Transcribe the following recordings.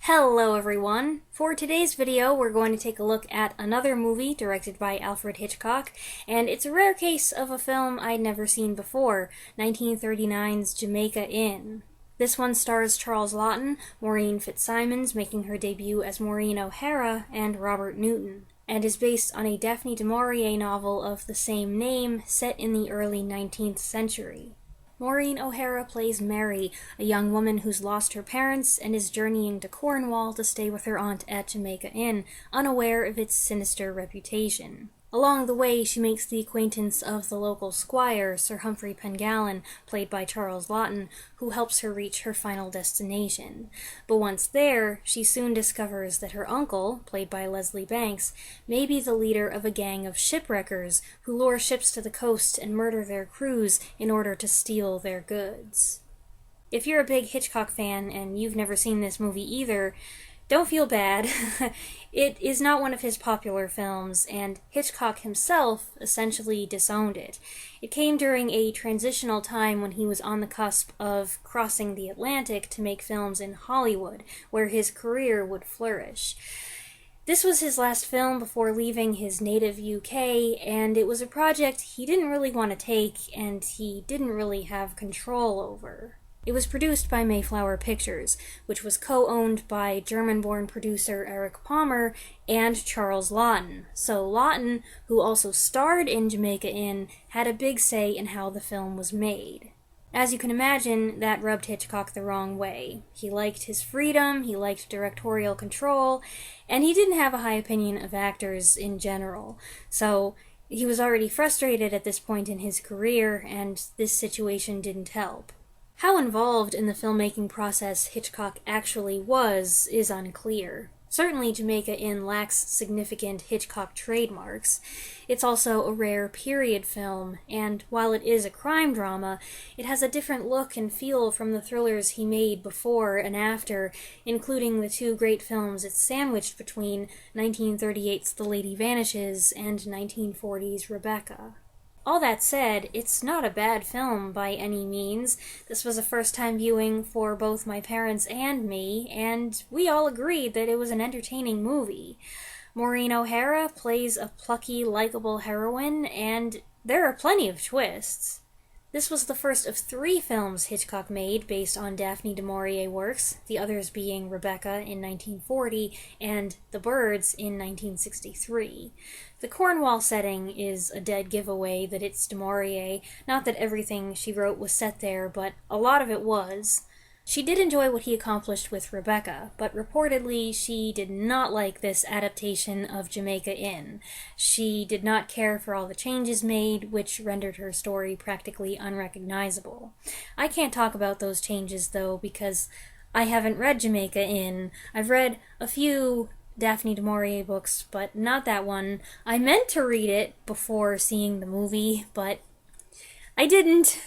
Hello everyone! For today's video, we're going to take a look at another movie directed by Alfred Hitchcock, and it's a rare case of a film I'd never seen before, 1939's Jamaica Inn. This one stars Charles Laughton, Maureen Fitzsimons making her debut as Maureen O'Hara, and Robert Newton, and is based on a Daphne du Maurier novel of the same name set in the early 19th century. Maureen O'Hara plays Mary, a young woman who's lost her parents and is journeying to Cornwall to stay with her aunt at Jamaica Inn, unaware of its sinister reputation. Along the way, she makes the acquaintance of the local squire, Sir Humphrey Pengallan, played by Charles Laughton, who helps her reach her final destination. But once there, she soon discovers that her uncle, played by Leslie Banks, may be the leader of a gang of shipwreckers who lure ships to the coast and murder their crews in order to steal their goods. If you're a big Hitchcock fan and you've never seen this movie either, don't feel bad. It is not one of his popular films, and Hitchcock himself essentially disowned it. It came during a transitional time when he was on the cusp of crossing the Atlantic to make films in Hollywood, where his career would flourish. This was his last film before leaving his native UK, and it was a project he didn't really want to take, and he didn't really have control over. It was produced by Mayflower Pictures, which was co-owned by German-born producer Eric Palmer and Charles Laughton. So Laughton, who also starred in Jamaica Inn, had a big say in how the film was made. As you can imagine, that rubbed Hitchcock the wrong way. He liked his freedom, he liked directorial control, and he didn't have a high opinion of actors in general. So he was already frustrated at this point in his career, and this situation didn't help. How involved in the filmmaking process Hitchcock actually was is unclear. Certainly Jamaica Inn lacks significant Hitchcock trademarks. It's also a rare period film, and while it is a crime drama, it has a different look and feel from the thrillers he made before and after, including the two great films it's sandwiched between 1938's The Lady Vanishes and 1940's Rebecca. All that said, it's not a bad film by any means. This was a first-time viewing for both my parents and me, and we all agreed that it was an entertaining movie. Maureen O'Hara plays a plucky, likable heroine, and there are plenty of twists. This was the first of 3 films Hitchcock made based on Daphne du Maurier works, the others being Rebecca in 1940 and The Birds in 1963. The Cornwall setting is a dead giveaway that it's du Maurier, not that everything she wrote was set there, but a lot of it was. She did enjoy what he accomplished with Rebecca, but reportedly she did not like this adaptation of Jamaica Inn. She did not care for all the changes made, which rendered her story practically unrecognizable. I can't talk about those changes, though, because I haven't read Jamaica Inn. I've read a few Daphne du Maurier books, but not that one. I meant to read it before seeing the movie, but I didn't.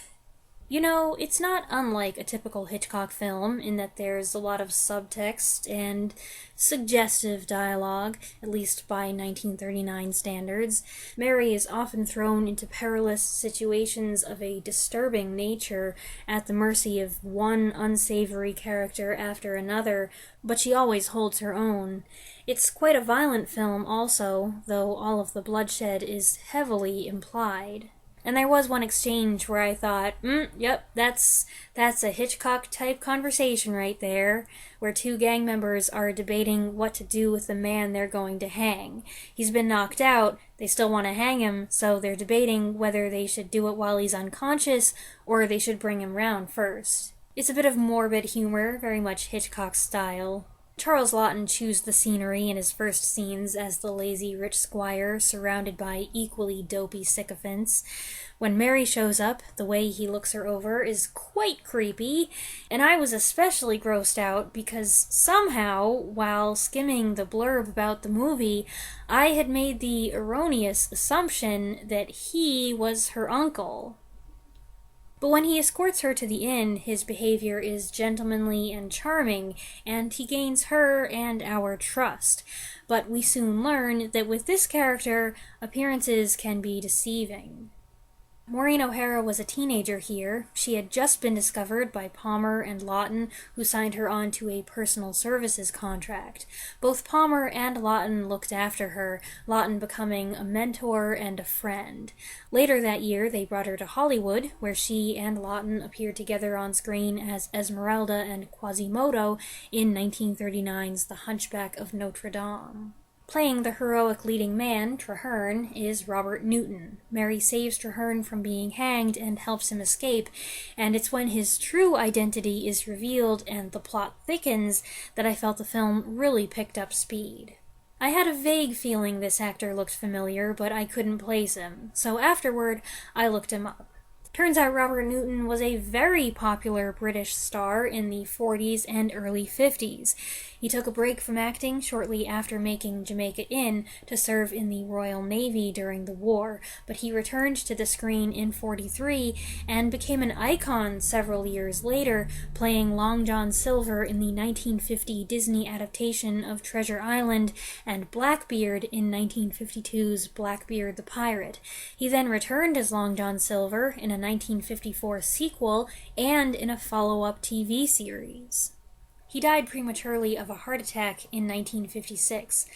You know, it's not unlike a typical Hitchcock film in that there's a lot of subtext and suggestive dialogue, at least by 1939 standards. Mary is often thrown into perilous situations of a disturbing nature at the mercy of one unsavory character after another, but she always holds her own. It's quite a violent film also, though all of the bloodshed is heavily implied. And there was one exchange where I thought, yep, that's a Hitchcock-type conversation right there, where 2 gang members are debating what to do with the man they're going to hang. He's been knocked out, they still want to hang him, so they're debating whether they should do it while he's unconscious, or they should bring him round first. It's a bit of morbid humor, very much Hitchcock style. Charles Laughton chews the scenery in his first scenes as the lazy rich squire surrounded by equally dopey sycophants. When Mary shows up, the way he looks her over is quite creepy, and I was especially grossed out because somehow, while skimming the blurb about the movie, I had made the erroneous assumption that he was her uncle. But when he escorts her to the inn, his behavior is gentlemanly and charming, and he gains her and our trust. But we soon learn that with this character, appearances can be deceiving. Maureen O'Hara was a teenager here. She had just been discovered by Palmer and Lawton, who signed her on to a personal services contract. Both Palmer and Lawton looked after her, Lawton becoming a mentor and a friend. Later that year, they brought her to Hollywood, where she and Lawton appeared together on screen as Esmeralda and Quasimodo in 1939's The Hunchback of Notre Dame. Playing the heroic leading man, Traherne, is Robert Newton. Mary saves Traherne from being hanged and helps him escape, and it's when his true identity is revealed and the plot thickens that I felt the film really picked up speed. I had a vague feeling this actor looked familiar, but I couldn't place him, so afterward I looked him up. Turns out Robert Newton was a very popular British star in the 40s and early 50s. He took a break from acting shortly after making Jamaica Inn to serve in the Royal Navy during the war, but he returned to the screen in 43 and became an icon several years later, playing Long John Silver in the 1950 Disney adaptation of Treasure Island and Blackbeard in 1952's Blackbeard the Pirate. He then returned as Long John Silver in a 1954 sequel and in a follow-up TV series. He died prematurely of a heart attack in 1956.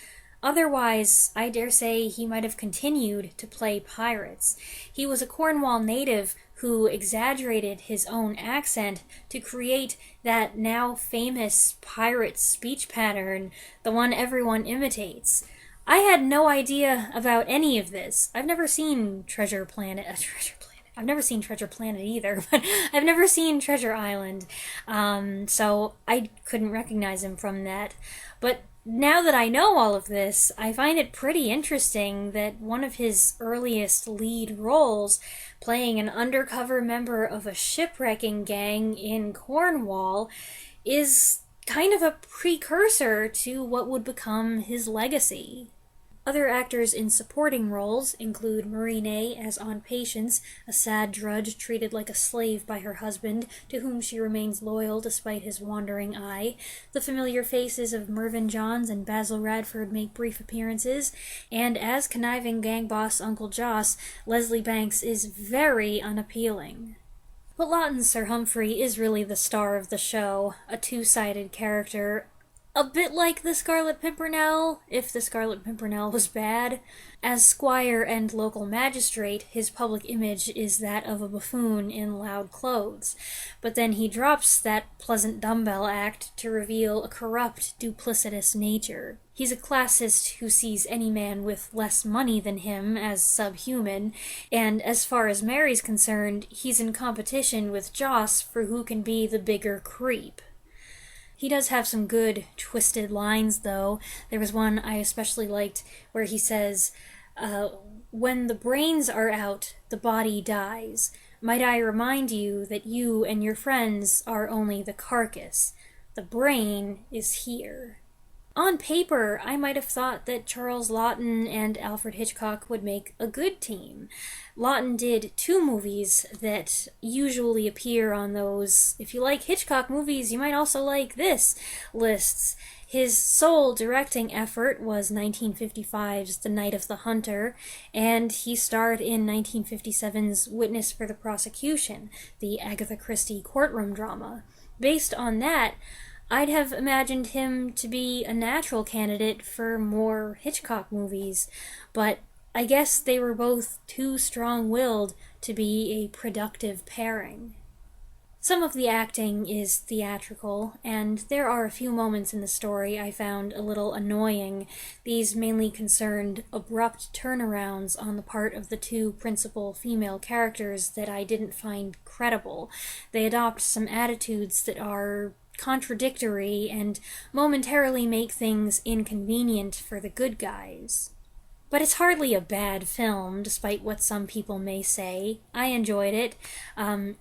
Otherwise, I dare say he might have continued to play pirates. He was a Cornwall native who exaggerated his own accent to create that now famous pirate speech pattern, the one everyone imitates. I had no idea about any of this. I've never seen Treasure Planet either, but I've never seen Treasure Island, so I couldn't recognize him from that. But now that I know all of this, I find it pretty interesting that one of his earliest lead roles, playing an undercover member of a shipwrecking gang in Cornwall, is kind of a precursor to what would become his legacy. Other actors in supporting roles include Marinée as Aunt Patience, a sad drudge treated like a slave by her husband, to whom she remains loyal despite his wandering eye. The familiar faces of Mervyn Johns and Basil Radford make brief appearances, and as conniving gang boss Uncle Joss, Leslie Banks is very unappealing. But Lawton's Sir Humphrey is really the star of the show, a two-sided character, a bit like the Scarlet Pimpernel, if the Scarlet Pimpernel was bad. As squire and local magistrate, his public image is that of a buffoon in loud clothes. But then he drops that pleasant dumbbell act to reveal a corrupt, duplicitous nature. He's a classist who sees any man with less money than him as subhuman, and as far as Mary's concerned, he's in competition with Joss for who can be the bigger creep. He does have some good, twisted lines, though. There was one I especially liked where he says, when the brains are out, the body dies. Might I remind you that you and your friends are only the carcass. The brain is here. On paper, I might have thought that Charles Laughton and Alfred Hitchcock would make a good team. Laughton did 2 movies that usually appear on those "if you like Hitchcock movies, you might also like this" lists. His sole directing effort was 1955's The Night of the Hunter, and he starred in 1957's Witness for the Prosecution, the Agatha Christie courtroom drama. Based on that, I'd have imagined him to be a natural candidate for more Hitchcock movies, but I guess they were both too strong-willed to be a productive pairing. Some of the acting is theatrical, and there are a few moments in the story I found a little annoying. These mainly concerned abrupt turnarounds on the part of the 2 principal female characters that I didn't find credible. They adopt some attitudes that are contradictory and momentarily make things inconvenient for the good guys. But it's hardly a bad film, despite what some people may say. I enjoyed it.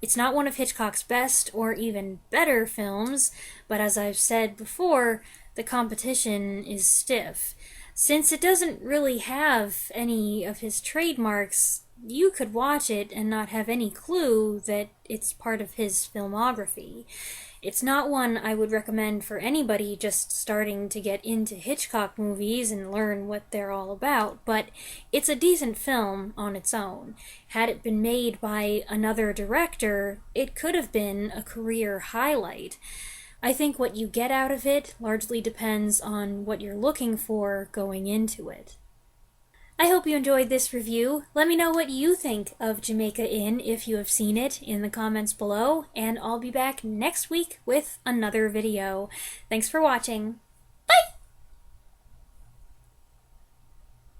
It's not one of Hitchcock's best or even better films, but as I've said before, the competition is stiff. Since it doesn't really have any of his trademarks, you could watch it and not have any clue that it's part of his filmography. It's not one I would recommend for anybody just starting to get into Hitchcock movies and learn what they're all about, but it's a decent film on its own. Had it been made by another director, it could have been a career highlight. I think what you get out of it largely depends on what you're looking for going into it. I hope you enjoyed this review. Let me know what you think of Jamaica Inn if you have seen it in the comments below, and I'll be back next week with another video. Thanks for watching.